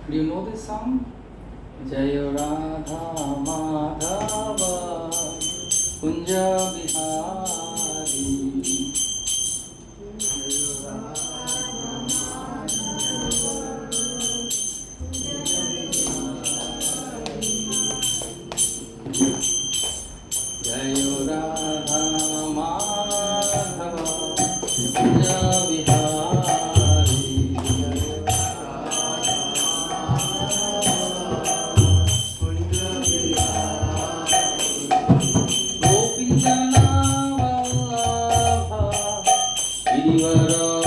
Do you know this song? Jaya Radha Madhava Kunja Bihari. Jaya Radha Madhava Kunja Bihari. Gopijana Vallabha Girivaradhari.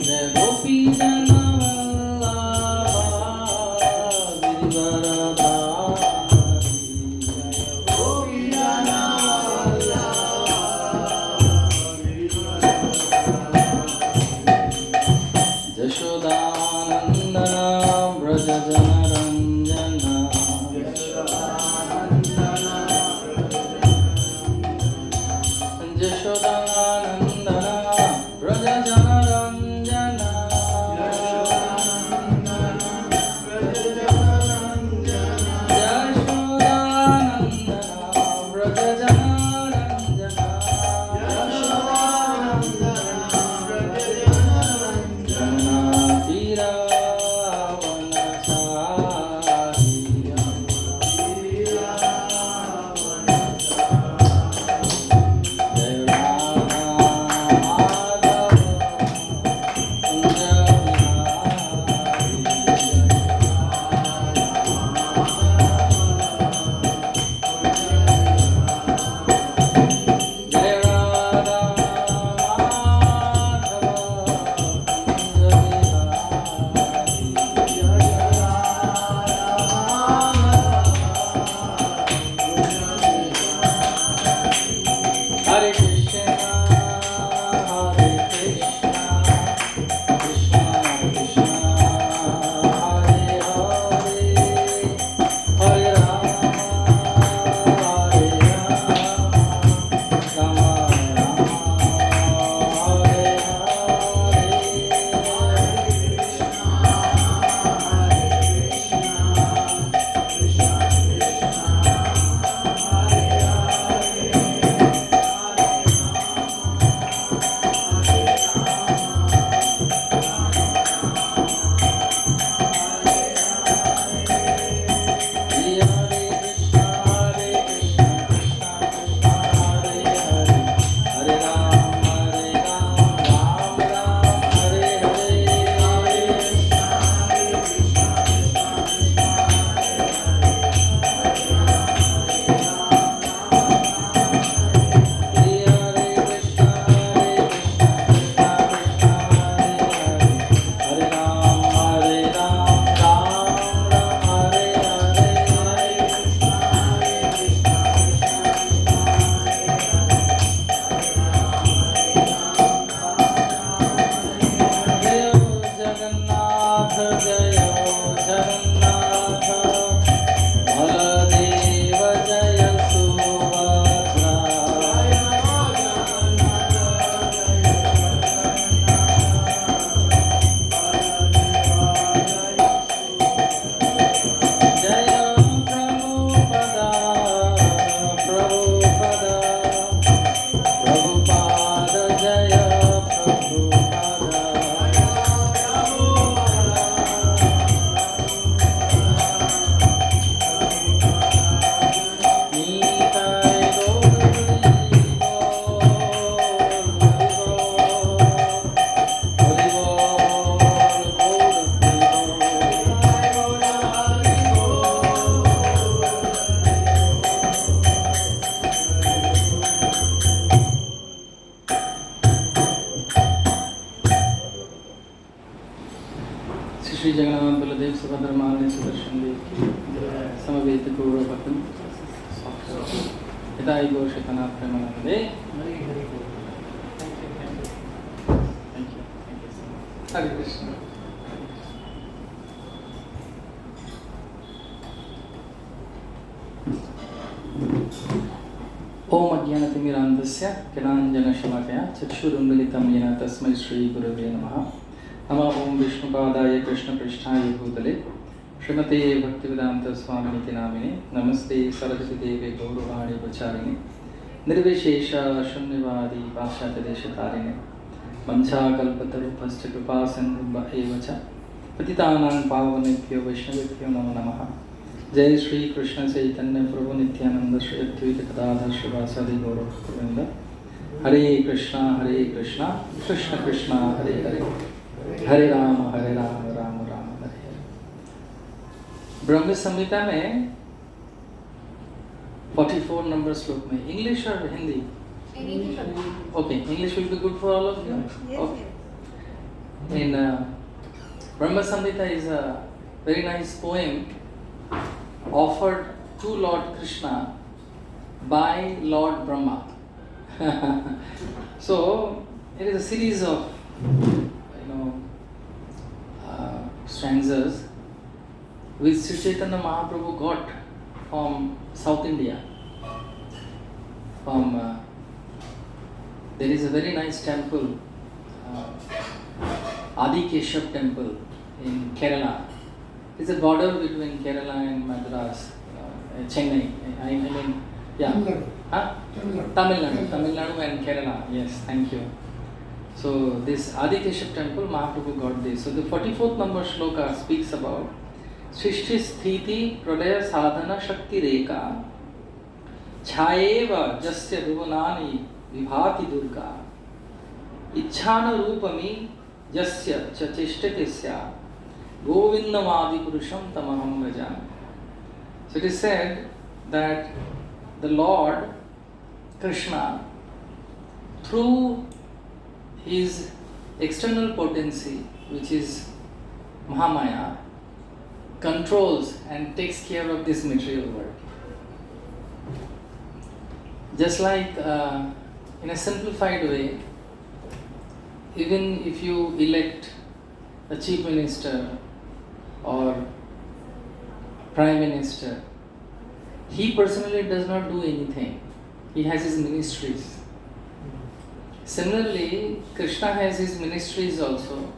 Jai Gopijana Vallabha Girivaradhari. Jashodanandana Braja Janaranjana. Jashodanandana Braja Janaranjana. Jashodanandana Braja Janaranjana. Janatira Hare Krishna, Hare Krishna, Krishna Krishna, Hare Hare, Hare Rama, Hare Rama, Rama Rama, Hare Hare. Shri Jagannath Baldev Subhadra महाराज सुदर्शन देव की समवेत गौरवपतन हिताय गौर शतनाथ प्रेमानंदे। Thank you. Hare Krishna. Om Ajnanatimirandasya Gananjanashalakaya Chakshurunmilitam Yena Tasmai Shri Gurave Namaha Nama Om Vishnupadaya Krishna Prishtaya Bhutale Srimate Bhaktivedanta Swamiti Namine Namaste Saraswati Devi Gauravani Vacharini Nirvishesha Shunyavadi Pashatadeshatarine Mancha Kalpatarupascha Kripasandhubha Evacha Patitanang Pavanebhyo Vaishnavibhyo Namo Namaha Jai Shri Krishna Chaitanya Prabhu Nityananda Shri Advaita Gadadhar Srivasadi Gaurav Govinda Hare Krishna Krishna Krishna Hare Hare Hare Rama Rama Rama Hare Hare ब्रह्म संहिता में 44 number श्लोक में English और Hindi okay English will be good for all of you okay in Brahma Samhita is a very nice poem offered to Lord Krishna by Lord Brahma. So it is a series of stanzas which Sri Chaitanya Mahaprabhu got from South India. There is a very nice temple, Adi Keshav temple in Kerala. It's a border between Kerala and Madras, Chennai. I mean, yeah. Tamil Nadu and Kerala. Yes, thank you. So this Adi Keshav temple, Mahaprabhu got this. So the 44th number shloka speaks about Srishti Sthiti Pradaya Sadhana Shakti Reka Chayeva Jasya Bhuvanani Vibhati Durga Ichhana Rupami Jasya Chachishtakisya Govindamadi Purusham Tamaham Vrajami. So it is said that the Lord Krishna, through his external potency, which is Mahamaya, controls and takes care of this material world. Just like in a simplified way, even if you elect a chief minister or prime minister, he personally does not do anything. He has his ministries. Similarly, Krishna has his ministries also.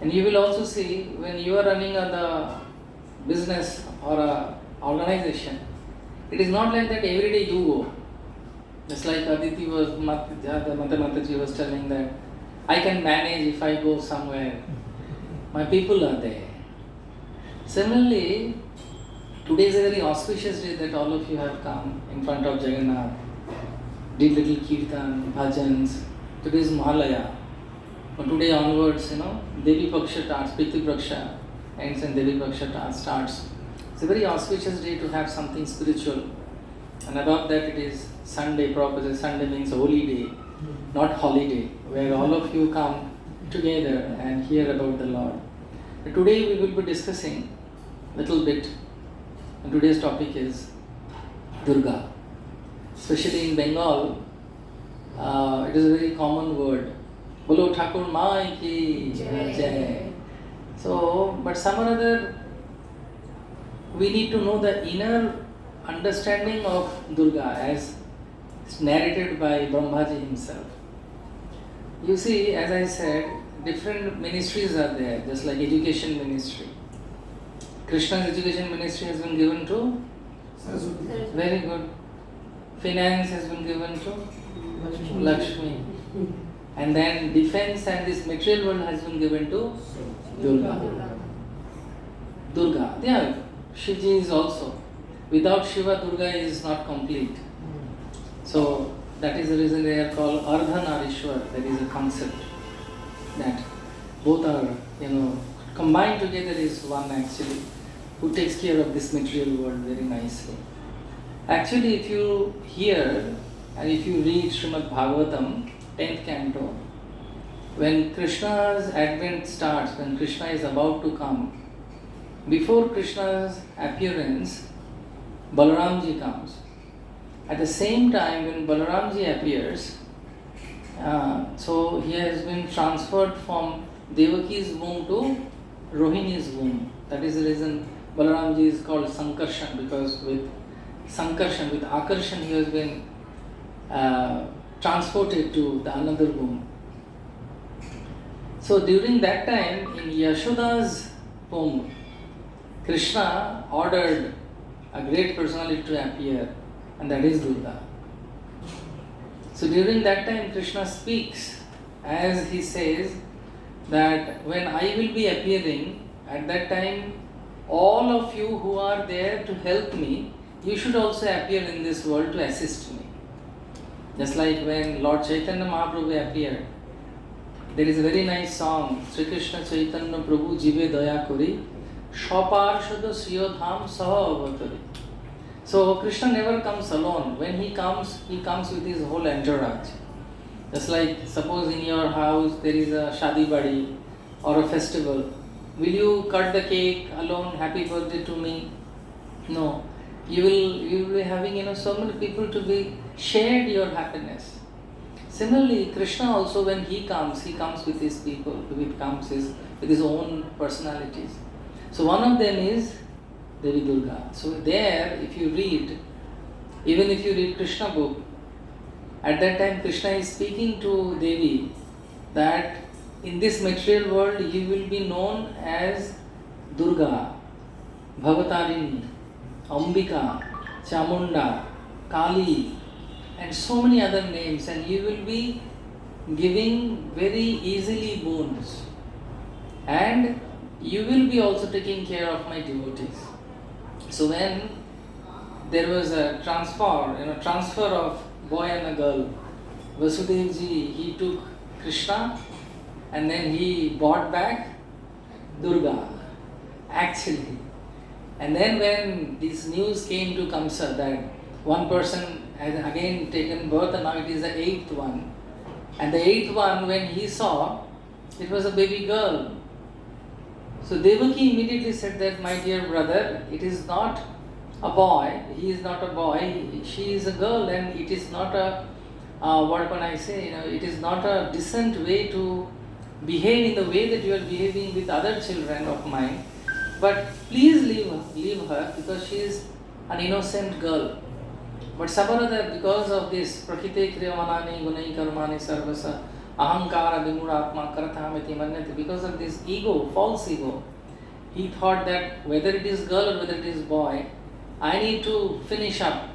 And you will also see when you are running the business or a organization, it is not like that every day you go. Just like Aditi was, Mataji was telling that I can manage if I go somewhere. My people are there. Similarly, today is a very auspicious day that all of you have come in front of Jagannath, did little kirtan, bhajans. Today is Mahalaya. From today onwards, Devi Paksha starts, Piti Paksha ends and Devi Paksha starts. It's a very auspicious day to have something spiritual. And above that it is Sunday proper. Sunday means holy day, not holiday, where all of you come together and hear about the Lord. Today we will be discussing little bit, and today's topic is Durga. Especially in Bengal, it is a very common word. Bolo Thakur Mai ki jai. So, but some or other, we need to know the inner understanding of Durga as narrated by Brahmaji himself. You see, as I said, different ministries are there, just like education ministry. Krishna's education ministry has been given to very good. Finance has been given to Lakshmi. And then defense and this material world has been given to Durga. Yeah, Shivji is also. Without Shiva, Durga is not complete. So that is the reason they are called Ardhanarishwar. That is a concept that both are, combined together is one actually, who takes care of this material world very nicely. Actually, if you hear and if you read Srimad Bhagavatam, 10th canto, when Krishna's advent starts, when Krishna is about to come, before Krishna's appearance, Balaramji comes. At the same time, when Balaramji appears, so he has been transferred from Devaki's womb to Rohini's womb. That is the reason Balaramji is called Sankarshan, because with sankarshan, with akarshan, he has been transported to the another womb. So during that time, in Yashoda's womb, Krishna ordered a great personality to appear, and that is Durga. So during that time, Krishna speaks, as he says that when I will be appearing, at that time, all of you who are there to help me, you should also appear in this world to assist me. Just like when Lord Chaitanya Mahaprabhu appeared, there is a very nice song, Sri Krishna Chaitanya Prabhu Jive Daya Kori, Shaparshada Sriyodham Saha Avatari. So Krishna never comes alone. When he comes with his whole entourage. Just like suppose in your house there is a shadi badi or a festival. Will you cut the cake alone, happy birthday to me? No. You will be having so many people to be shared your happiness. Similarly, Krishna also when he comes with his people, with his own personalities. So one of them is Devi Durga. So there, if you read, even if you read Krishna book, at that time Krishna is speaking to Devi that in this material world you will be known as Durga, Bhavatarini, Ambika, Chamunda, Kali, and so many other names, and you will be giving very easily boons. And you will be also taking care of my devotees. So when there was a transfer of boy and a girl, Vasudevji, he took Krishna and then he bought back Durga, actually. And then when this news came to Kamsa that one person has again taken birth and now it is the 8th one. And the 8th one, when he saw, it was a baby girl. So Devaki immediately said that, my dear brother, it is not a boy, he is not a boy, she is a girl, and it is not a, what can I say, it is not a decent way to behave in the way that you are behaving with other children of mine. But please leave her because she is an innocent girl. But Sabarada, because of this, Prakite Kriyamanani Gunai Karmani Sarvasa, Ahankara Vimuratma Karathamiti Manyati, because of this ego, false ego, he thought that whether it is girl or whether it is boy, I need to finish up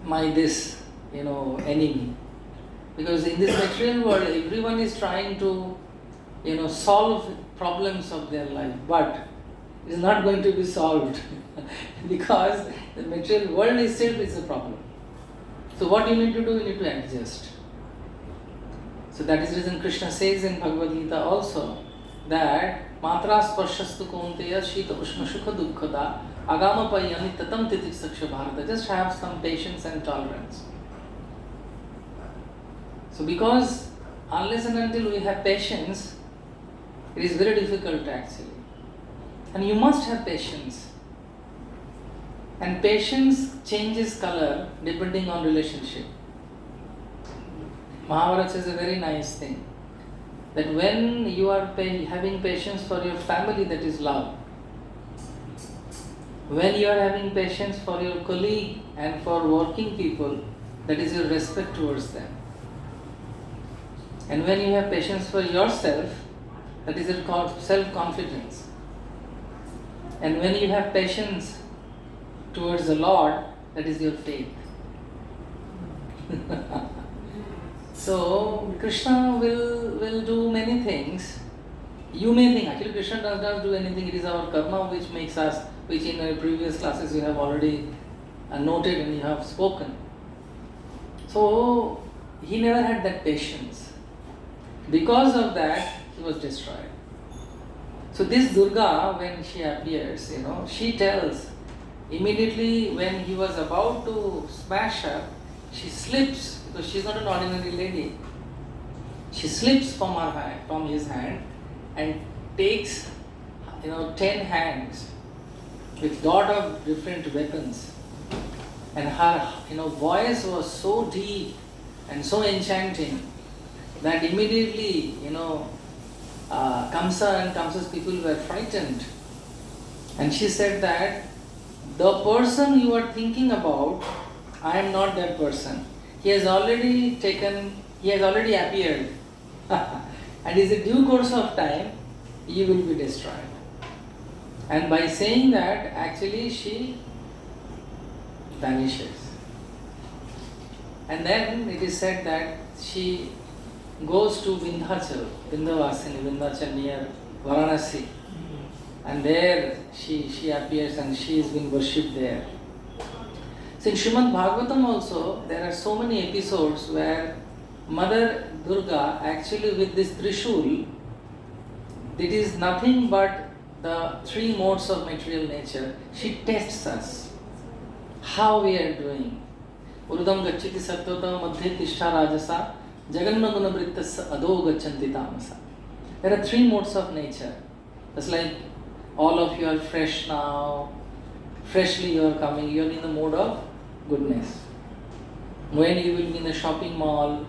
my enemy. Because in this material world, everyone is trying to, solve problems of their life, but it is not going to be solved because the material world itself is a problem. So what you need to do, you need to adjust. So that is the reason Krishna says in Bhagavad Gita also that Matra Sparshastu Kaunteya Shita Ushna Sukha Dukkhada Agama Payami Tatam Titik Saksha Bharata. Just have some patience and tolerance. So because unless and until we have patience, it is very difficult actually. And you must have patience. And patience changes color depending on relationship. Mahabharata says a very nice thing. That when you are having patience for your family, that is love. When you are having patience for your colleague and for working people, that is your respect towards them. And when you have patience for yourself, that is your self-confidence. And when you have patience towards the Lord, that is your faith. So Krishna will do many things. You may think actually Krishna does not do anything. It is our karma which makes us, which in our previous classes you have already noted and you have spoken. So he never had that patience. Because of that, he was destroyed. So this Durga, when she appears, she tells, immediately when he was about to smash her, she slips, because she is not an ordinary lady. She slips from his hand and takes 10 hands with lot of different weapons. And her voice was so deep and so enchanting that immediately Kamsa and Kamsa's people were frightened. And she said that the person you are thinking about, I am not that person. He has already appeared. And is a due course of time, you will be destroyed. And by saying that, actually she vanishes. And then it is said that she goes to Vindhyachal, Vindhyachal near Varanasi. And there she appears and she is being worshipped there. So in Srimad Bhagavatam also, there are so many episodes where Mother Durga actually with this Trishul, it is nothing but the three modes of material nature. She tests us, how we are doing. Urudam gacchati sattvatam madhye tishtha rajasa jaganna guna vrittasya adho gachanti tamasa. There are three modes of nature. It's like all of you are fresh now, freshly you are coming, you are in the mode of goodness. When you will be in the shopping mall,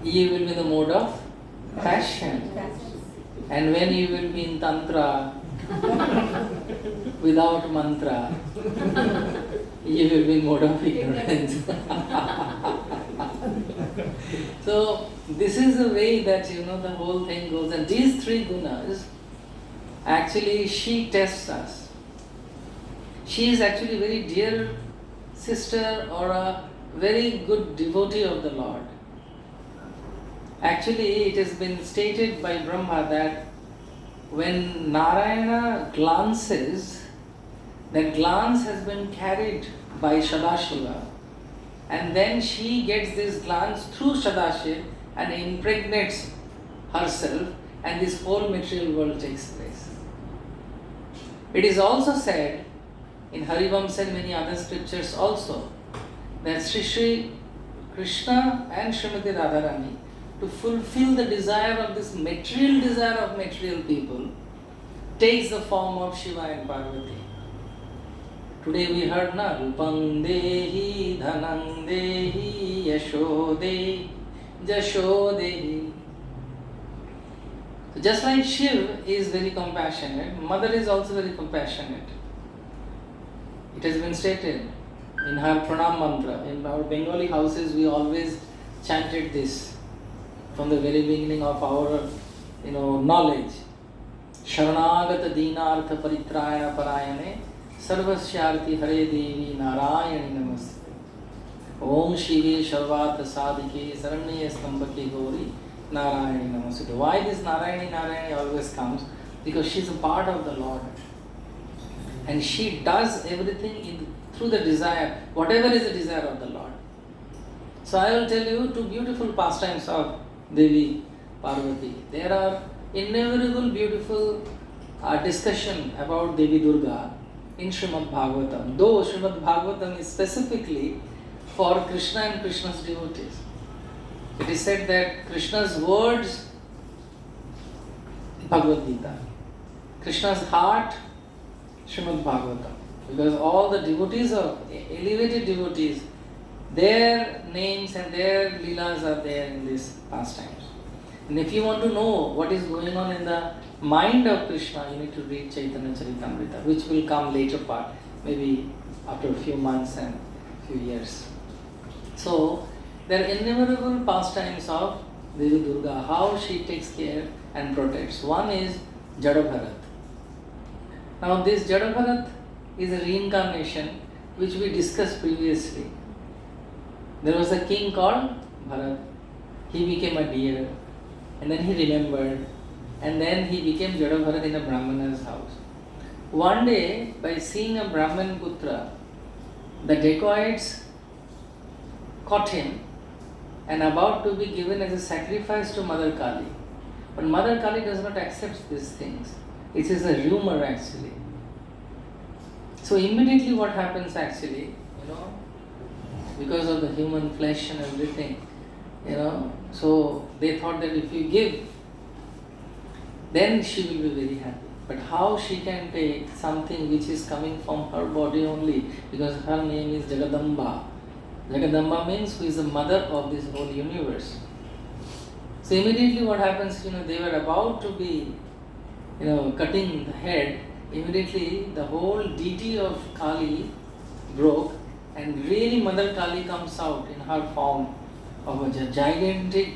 you will be in the mode of passion. And when you will be in tantra, without mantra, you will be in mode of ignorance. So this is the way that the whole thing goes. And these three gunas, actually she tests us. She is actually a very dear sister or a very good devotee of the Lord. Actually, it has been stated by Brahma that when Narayana glances, that glance has been carried by Sadashiva, and then she gets this glance through Sadashiva and impregnates herself, and this whole material world takes place. It is also said in Harivamsa and many other scriptures also that Sri Krishna and Srimati Radharani, to fulfill the desire of this material desire of material people, takes the form of Shiva and Parvati. Today we heard na Rupang Dehi, Dhanang Dehi, Yasho Dehi, Jasho Dehi. So just like Shiva is very compassionate, Mother is also very compassionate. It has been stated in her Pranam mantra. In our Bengali houses we always chanted this from the very beginning of our knowledge. Sharanagata Dinartha Paritrayana Parayane Sarvasyarthi Hare Devi Narayani Namaste. Om Shive Sharvata Sadike Saranye Stambake Gori Narayani Namaste. Why this Narayani always comes? Because she is a part of the Lord. And she does everything through the desire, whatever is the desire of the Lord. So I will tell you two beautiful pastimes of Devi Parvati. There are innumerable beautiful discussion about Devi Durga in Srimad Bhagavatam. Though Srimad Bhagavatam is specifically for Krishna and Krishna's devotees. It is said that Krishna's words, Bhagavad Gita. Krishna's heart, Srimad Bhagavatam. Because all the devotees of elevated devotees, their names and their leelas are there in these pastimes. And if you want to know what is going on in the mind of Krishna, you need to read Chaitanya Charitamrita, which will come later part, maybe after a few months and few years. So, there are innumerable pastimes of Devi Durga, how she takes care and protects. One is Jadabharat. Now this Jadabharat is a reincarnation which we discussed previously. There was a king called Bharat. He became a deer and then he remembered and then he became Jadabharat in a Brahmana's house. One day, by seeing a Brahman Putra, the dacoits caught him and about to be given as a sacrifice to Mother Kali. But Mother Kali does not accept these things. It is a rumor actually. So immediately what happens actually, because of the human flesh and everything, so they thought that if you give, then she will be very happy. But how she can take something which is coming from her body only, because her name is Jagadamba. Jagadamba means who is the mother of this whole universe. So immediately what happens, they were about to be, cutting the head. immediately the whole deity of Kali broke, and really Mother Kali comes out in her form of a gigantic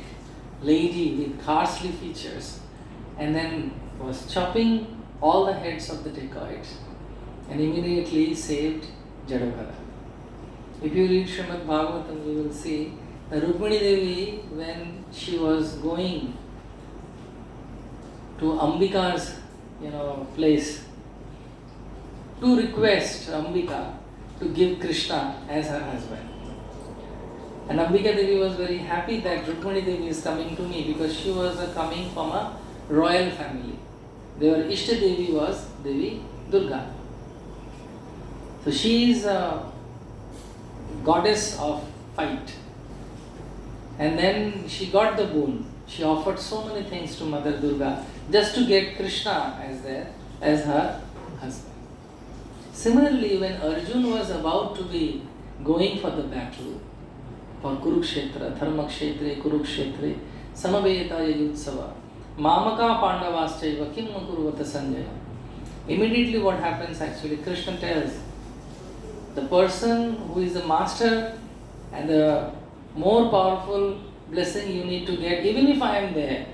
lady with ghastly features, and then was chopping all the heads of the dacoits and immediately saved Jadavara. If you read Srimad Bhagavatam, you will see that Rukmini Devi, when she was going to Ambika's place to request Ambika to give Krishna as her husband. And Ambika Devi was very happy that Rukmini Devi is coming to me, because she was coming from a royal family. Their Ishta Devi was Devi Durga. So she is a goddess of fight. And then she got the boon. She offered so many things to Mother Durga just to get Krishna as her husband. Similarly, when Arjun was about to be going for the battle, for Kurukshetra, Dharmakshetre, Kurukshetre, Samavetaya Yutsava, Mamaka Pandavaschaiva Kim Kurvata Sanjaya. Immediately what happens actually, Krishna tells, the person who is the master and the more powerful blessing you need to get, even if I am there,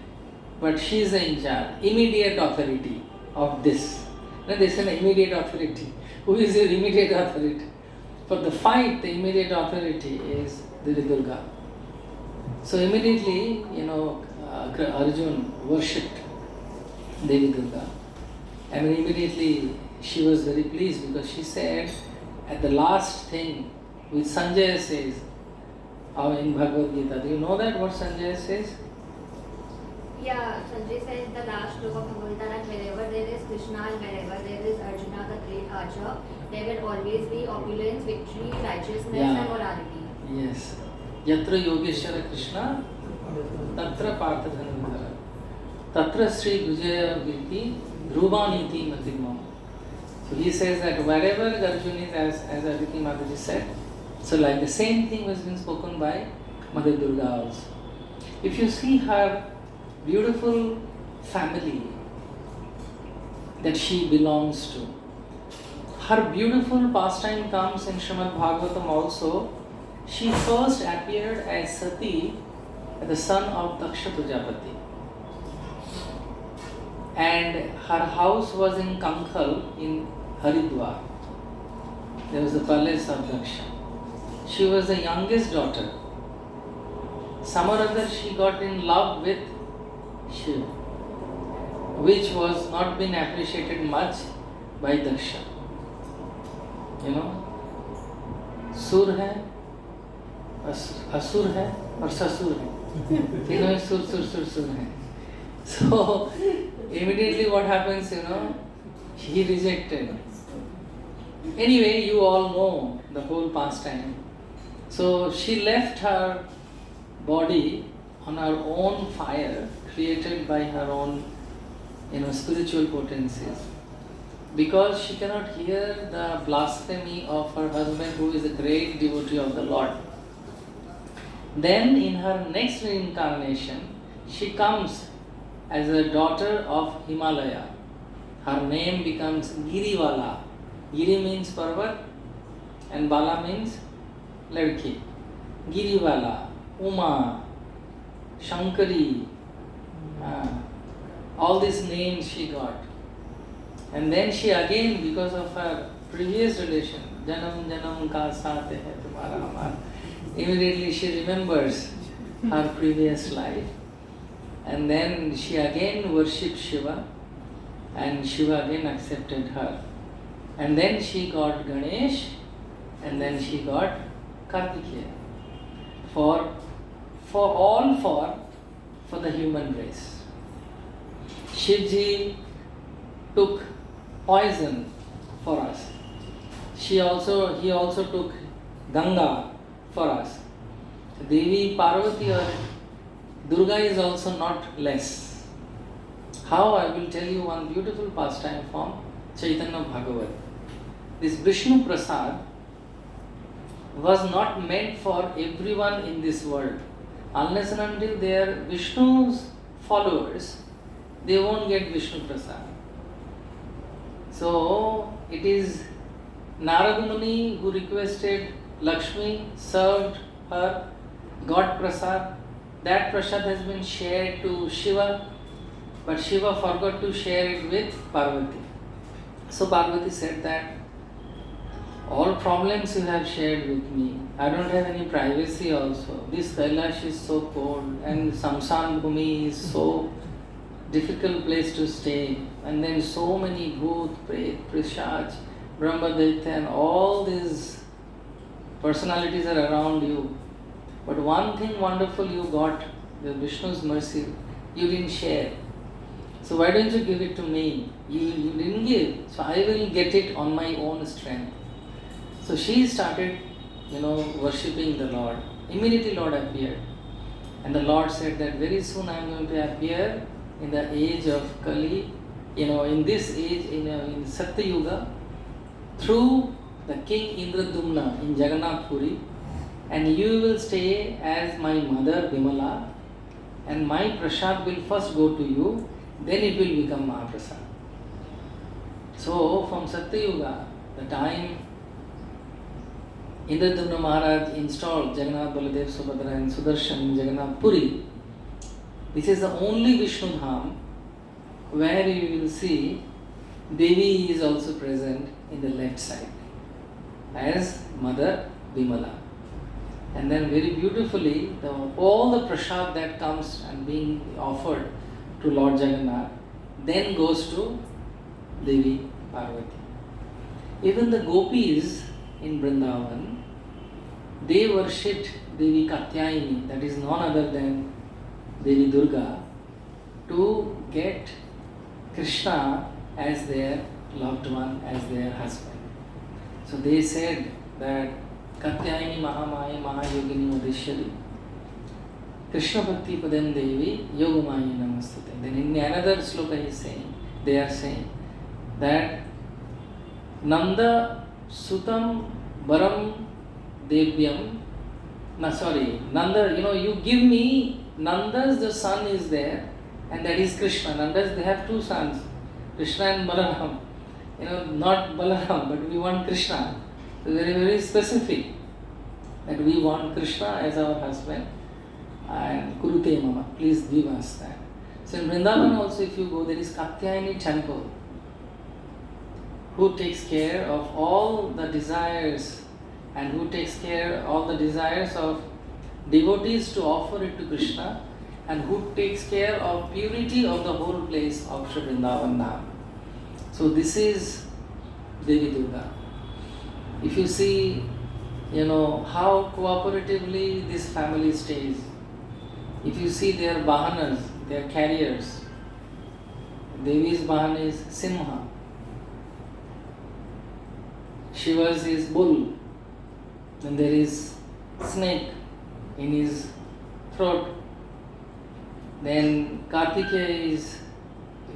but she is in charge, immediate authority of this. Now there is an immediate authority. Who is your immediate authority? For the fight, the immediate authority is Devi Durga. So immediately, Arjun worshipped Devi Durga. And immediately she was very pleased, because she said, at the last thing, which Sanjaya says in Bhagavad Gita, do you know that what Sanjaya says? Yeah, Sanjay says the last sloka of Bhagavad Gita, that wherever there is Krishna and wherever there is Arjuna, the great archer, there will always be opulence, victory, righteousness and morality. Yes. Yatra Yogeshwara Krishna, Tatra Partha Dhanavara, Tatra Sri Vijaya Virti, Dhruvaniti Matimam. So he says that wherever Arjuna is, as Aditi Mataji said, so like the same thing was been spoken by Mother Durga also. If you see her beautiful family that she belongs to, her beautiful pastime comes in Srimad Bhagavatam also. She first appeared as Sati, the son of Daksha Prajapati. And her house was in Kankhal in Haridwar. There was the palace of Daksha. She was the youngest daughter. Some or other she got in love with Shiva, which was not been appreciated much by Daksha. सुर है, असुर है और ससुर है, तीनों ही सुर है. So immediately what happens, he rejected. Anyway, you all know the whole pastime. So she left her body on her own fire, created by her own spiritual potencies, because she cannot hear the blasphemy of her husband, who is a great devotee of the Lord. Then in her next reincarnation, she comes as a daughter of Himalaya. Her name becomes Girivala. Giri means Parvat and Bala means Ladki. Girivala, Uma, Shankari, all these names she got. And then she again, because of her previous relation, Janam Janam ka saath hai tumhara hamara, immediately she remembers her previous life. And then she again worshipped Shiva, and Shiva again accepted her. And then she got Ganesh, and then she got Kartikeya. For the human race. Shivji took poison for us. He also took Ganga for us. Devi Parvati or Durga is also not less. How? I will tell you one beautiful pastime from Chaitanya Bhagavat. This Vishnu Prasad was not meant for everyone in this world. Unless and until they are Vishnu's followers, they won't get Vishnu Prasad. So it is Narada Muni who requested Lakshmi, served her, got prasad. That prasad has been shared to Shiva, but Shiva forgot to share it with Parvati. So Parvati said that all problems you have shared with me. I don't have any privacy also. This Kailash is so cold and Samsan Bhumi is so difficult place to stay. And then so many Bhoot, Pret, Prishaj, Brahmadaitya and all these personalities are around you. But one thing wonderful you got, the Vishnu's mercy, you didn't share. So why don't you give it to me? You didn't give. So I will get it on my own strength. So she started, worshipping the Lord. Immediately Lord appeared. And the Lord said that very soon I am going to appear in the age of Kali, in this age, in Satya Yuga, through the King Indradumna in Jagannath Puri, and you will stay as my mother Vimala, and my prasad will first go to you, then it will become Mahaprasad. So from Satya Yuga, the time Indradumna Maharaj installed Jagannath Baladev Subhadra and Sudarshan in Jagannath Puri, this is the only Vishnu Dham where you will see Devi is also present in the left side as Mother Vimala. And then very beautifully, all the prasad that comes and being offered to Lord Jagannath then goes to Devi Parvati. Even the gopis in Vrindavan, they worshipped Devi Katyayani, that is none other than Devi Durga, to get Krishna as their loved one, as their husband. So they said that Katyayani Mahamaya Mahayogini Madheshwari Krishna Bhakti Padam Devi Yogamaya Namastute. Then in another sloka they are saying that Nanda Sutam Baram Devyam. Nanda, you give me Nanda's, the son is there, and that is Krishna. Nanda's, they have two sons, Krishna and Balaram. Not Balaram, but we want Krishna. So very, very specific that we want Krishna as our husband, and Kurute Mama, please give us that. So in Vrindavan also, if you go, there is Katyayani temple who takes care of all the desires and who takes care of all the desires of devotees to offer it to Krishna, and who takes care of purity of the whole place of Sri Vrindavan Dham. So this is Devi Durga. If you see, how cooperatively this family stays. If you see their vahanas, their carriers, Devi's vahan is Simha, Shiva's is bull, then there is snake in his throat, then Kartikeya is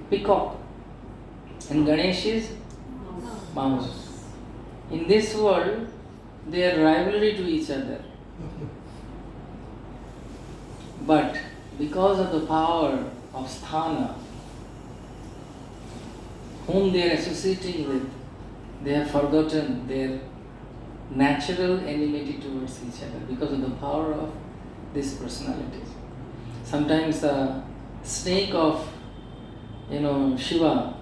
peacock, and Ganesh is mouse. In this world, they are rivalry to each other. But because of the power of sthana, whom they are associating with, they have forgotten their natural enmity towards each other because of the power of these personalities. Sometimes the snake of Shiva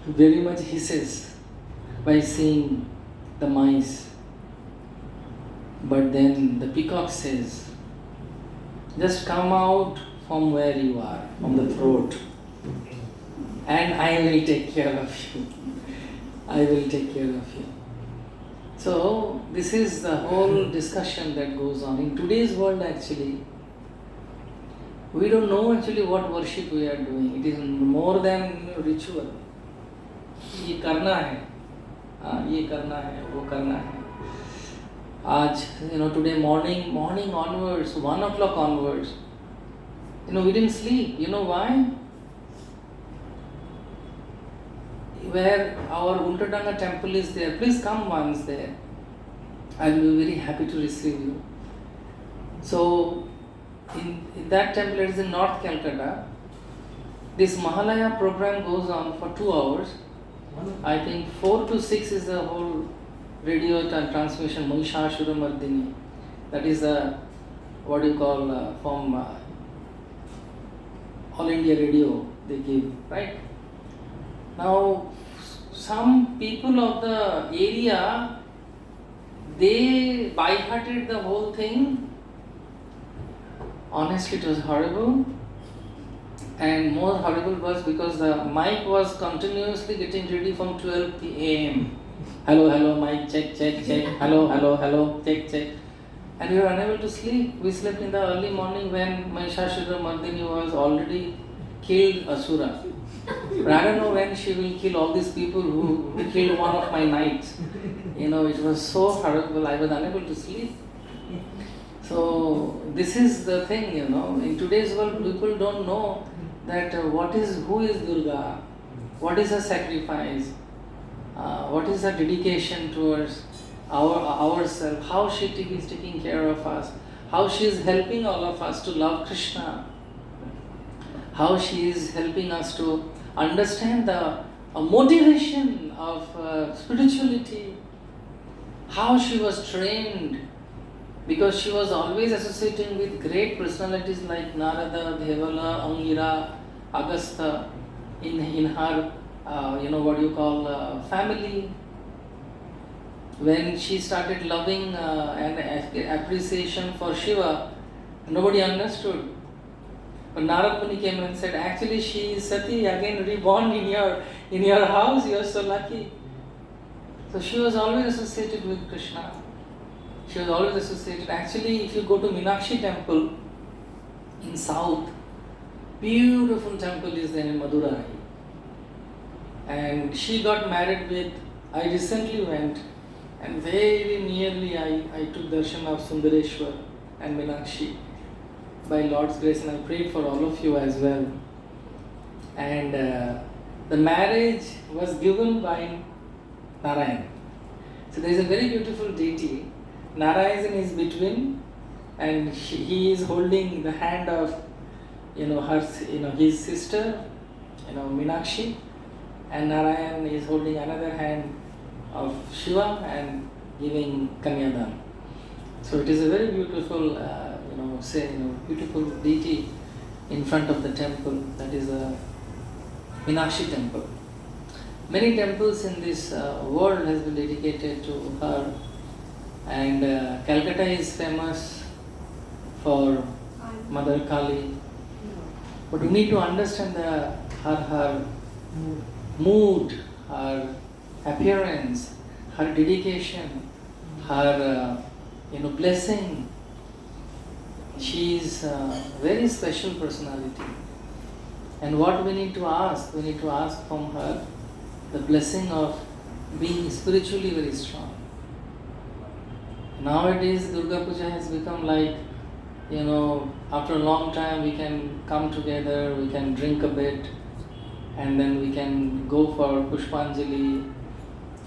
very much hisses by seeing the mice. But then the peacock says, just come out from where you are, from the throat, and I will take care of you. I will take care of you. So this is the whole discussion that goes on. In today's world actually, we don't know actually what worship we are doing. It is more than ritual. ये करना है, ये करना है, वो करना है. आज, today morning onwards, 1 o'clock onwards, we didn't sleep. You know why? Where our Ultadanga temple is there, please come once there. I will be very happy to receive you. So, in that temple, it is in North Calcutta, This Mahalaya program goes on for 2 hours. I think 4 to 6 is the whole radio transmission, Mahishashura Mardini. That is what you call from All India Radio they give, right? Now, some people of the area, they by-hearted the whole thing. Honestly, it was horrible. And more horrible was because the mic was continuously getting ready from 12 a.m. Hello, hello, mic, check, check, check. Hello, hello, hello, check, check. And we were unable to sleep. We slept in the early morning when Mahishashura Mardini was already killed Asura. But I don't know when she will kill all these people who killed one of my knights. It was so horrible, I was unable to sleep. So this is the thing, in today's world people don't know that who is Durga, what is her sacrifice, what is her dedication towards ourselves, how she is taking care of us, how she is helping all of us to love Krishna, how she is helping us to understand the motivation of spirituality, how she was trained, because she was always associating with great personalities like Narada, Devala, Angira, Agastha in her, family. When she started loving and appreciation for Shiva, nobody understood. But Narad Muni came and said, actually she is Sati, again reborn in your house, you are so lucky. So she was always associated with Krishna. She was always associated. Actually, if you go to Meenakshi temple in south, beautiful temple is there in Madurai. And she got married with, I recently went, and very nearly I took darshan of Sundareshwar and Meenakshi by Lord's grace, and I prayed for all of you as well. And the marriage was given by Narayan. So there is a very beautiful deity. Narayan is between, and he is holding the hand of his sister, Meenakshi, and Narayan is holding another hand of Shiva and giving Kanyadan. So it is a very beautiful, beautiful deity in front of the temple. That is a Meenakshi temple. Many temples in this world has been dedicated to her, and Calcutta is famous for Mother Kali. But you need to understand her mood, her appearance, her dedication, her blessing. She is a very special personality. And what we need to ask from her the blessing of being spiritually very strong. Nowadays Durga Puja has become like, after a long time we can come together, we can drink a bit, and then we can go for Pushpanjali,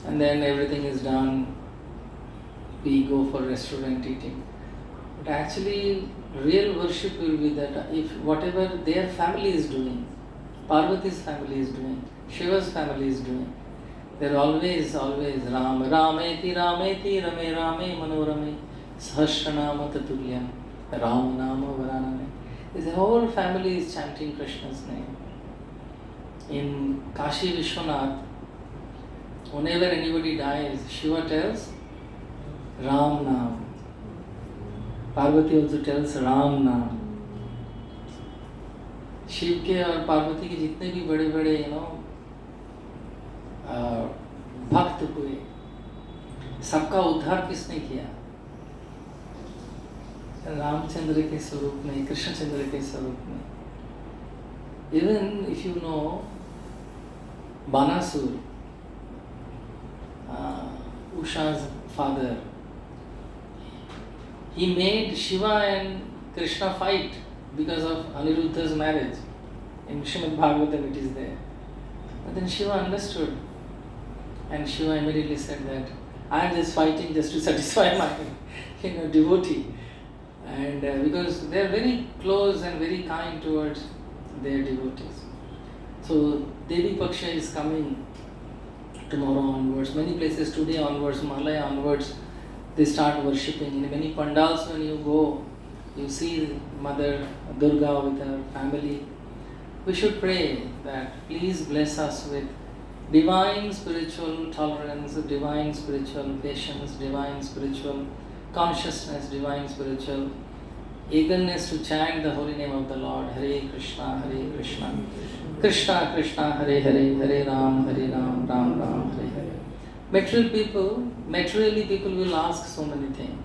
and then everything is done, we go for restaurant eating. But actually real worship will be that if whatever their family is doing, Parvati's family is doing, Shiva's family is doing, they're always Ram, Rameti, Rameti, Rame, Rame, Manorame, Sahasranama Tatulya, Ram Nama Varaname. This whole family is chanting Krishna's name. In Kashi Vishwanath, whenever anybody dies, Shiva tells Ram Nam. Parvati also tells Ram Nam. Shiv के और पार्वती के जितने भी बड़े बड़े भक्त हुए, सबका उद्धार किसने किया? रामचंद्र के स्वरूप में, कृष्णचंद्र के स्वरूप में. Even if you know Banasur, Usha's father, he made Shiva and Krishna fight because of Aniruddha's marriage. In Srimad Bhagavatam it is there. But then Shiva understood, and Shiva immediately said that I am just fighting just to satisfy my devotee. And because they are very close and very kind towards their devotees. So Devi Paksha is coming tomorrow onwards. Many places today onwards, Malaya onwards, they start worshipping. In many pandals when you go, you see Mother Durga with her family. We should pray that please bless us with divine spiritual tolerance, divine spiritual patience, divine spiritual consciousness, divine spiritual eagerness to chant the holy name of the Lord. Hare Krishna, Krishna Krishna, Hare Hare, Hare Ram, Ram Ram, Hare Hare. Materially people will ask so many things.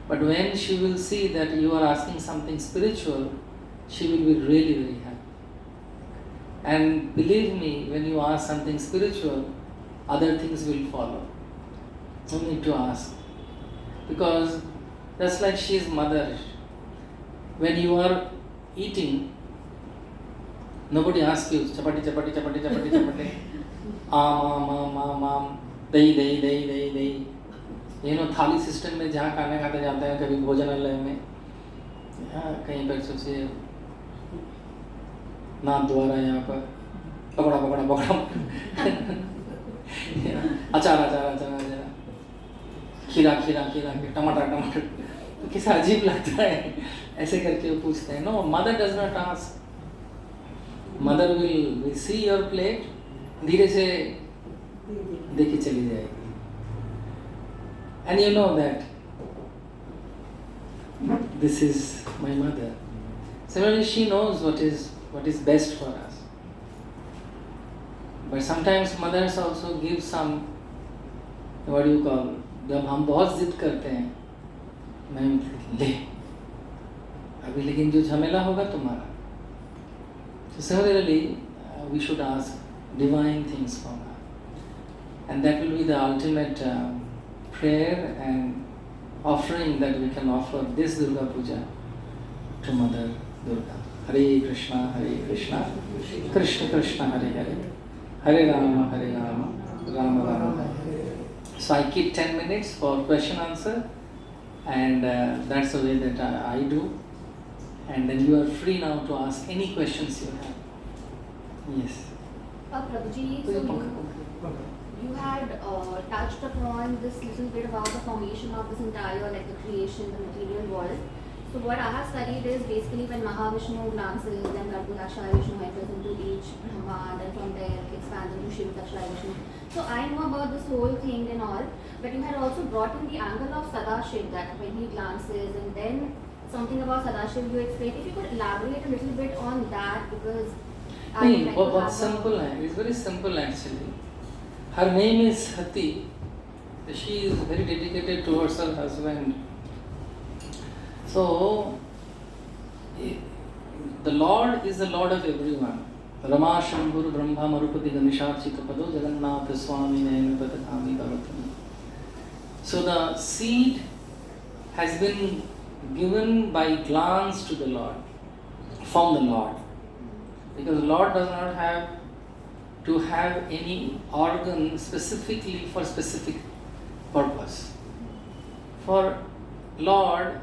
But when she will see that you are asking something spiritual, she will be really very happy. And believe me, when you ask something spiritual, other things will follow. No need to ask. Because just like she is mother, when you are eating, nobody asks you, chapati, chapati, chapati, chapati, chapati, am, dahi, dahi, dahi, dahi, dahi. You know, थाली system में जहाँ खाना खाते जाते हैं, कभी भोजनालय में, कहीं पर सोचिए नाथ द्वारा यहाँ पर पकड़ा पकड़ा पकड़ा अचार अचार अचार अचार खीरा खीरा खीरा टमाटर टमाटर, तो कैसा अजीब लगता है ऐसे करके वो पूछते हैं. No, mother does not ask. Mother will see your plate, धीरे से देखी चली जाएगी. And you know that this is my mother. Similarly, she knows what is best for us. But sometimes mothers also give some, what do you call, जब हम बहुत जिद करते हैं, मैं ले अभी लेकिन जो झमेला होगा तुम्हारा. So similarly, we should ask divine things from her. And that will be the ultimate prayer and offering that we can offer this Durga Puja to Mother Durga. Hare Krishna, Krishna Krishna, Hare Hare, Hare Rama, Rama Rama, Hare. So I keep 10 minutes for question answer, and that's the way that I do. And then you are free now to ask any questions you have. Yes. Prabhuji, so you had touched upon this little bit about the formation of this entire, like the creation, the material world. So what I have studied is basically when Mahavishnu glances, then Garbhodakshaya Vishnu enters into each Brahma, and from there it expands into Shiva Dakshaya Vishnu. So I know about this whole thing and all, but you had also brought in the angle of Sadashiv, that when he glances, and then something about Sadashiv you explained. If you could elaborate a little bit on that, because what's simple? It's very simple actually. Her name is Hati. She is very dedicated towards her husband. So, the Lord is the Lord of everyone. Rama Shambhur Brahma Marupati Ganishachita Pado Jagannatha Swami Nayana Patakami Bhavatani. So the seed has been given by glance to the Lord, from the Lord. Because the Lord does not have to have any organ specifically for specific purpose. For Lord,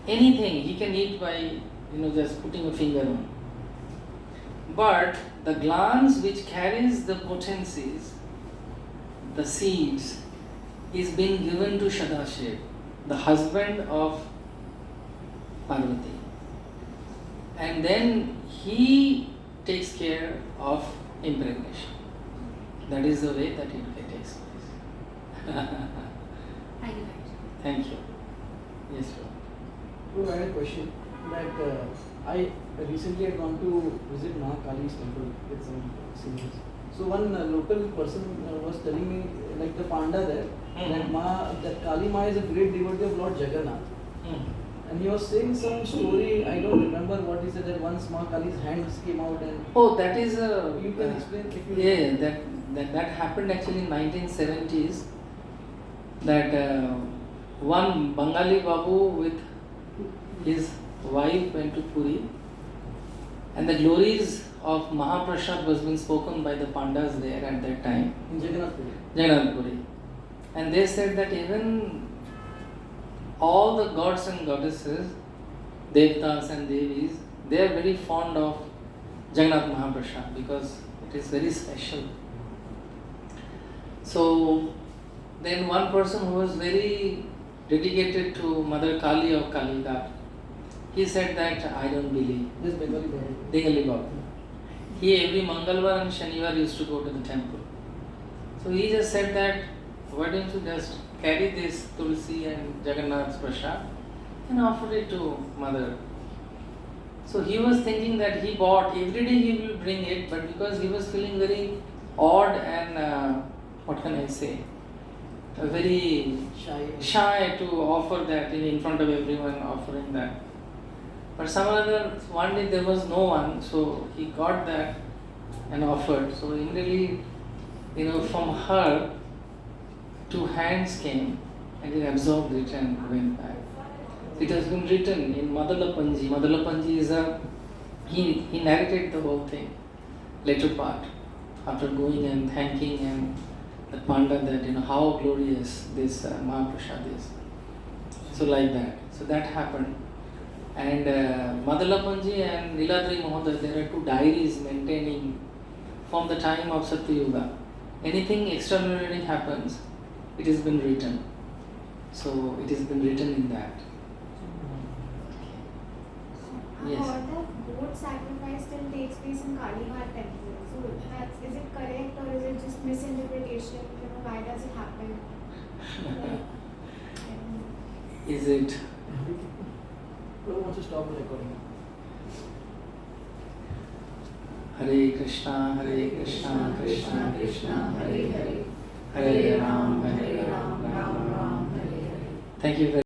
anything he can eat by just putting a finger on. But the glance which carries the potencies, the seeds, is being given to Sadashiv, the husband of Parvati. And then he takes care of impregnation. That is the way that it takes place. Thank you. Thank you. Yes, sir. I had a question that I recently had gone to visit Mahakali's temple with some seniors. So one local person was telling me, like the Panda there, that Kali Ma is a great devotee of Lord Jagannath. And he was saying some story, I don't remember what he said, that once Mahakali's hands came out and... Oh, that is a... You can explain if you... Yeah, that happened actually in 1970s. That one Bengali Babu with his wife went to Puri, and the glories of Mahaprasad was being spoken by the Pandas there at that time. In Jagannath Puri. Jagannath Puri. And they said that even all the gods and goddesses, Devtas and Devis, they are very fond of Jagannath Mahaprasad because it is very special. So then one person who was very dedicated to Mother Kali of Kalighat, he said that I don't believe. This Bengali Baba. Bengali Baba. He every Mangalvar and Shanivar used to go to the temple. So he just said that why don't you just carry this Tulsi and Jagannath's Prasad and offer it to Mother. So he was thinking that he bought, every day he will bring it, but because he was feeling very odd and what can I say, very shy to offer that in front of everyone, offering that. But some other, one day there was no one, so he got that and offered. So immediately, from her, 2 hands came and he absorbed it and went back. It has been written in Madalapanji. Madalapanji is he narrated the whole thing, later part, after going and thanking and the Panda that how glorious this Mahaprasad is. So like that. So that happened. And Madalapanji and Niladri Mahoday, there are 2 diaries maintaining from the time of Satyuga. Anything extraordinary happens, it has been written. So it has been written in that. Yes. I heard that goat sacrifice still takes place in Kalighat temple. So is it correct or is it just misinterpretation? Why does it happen? Is it? Prabhu wants to stop the recording. Hare Krishna, Krishna Krishna, Hare Hare, Hare Ram, Ram Ram, Hare Hare. Thank you very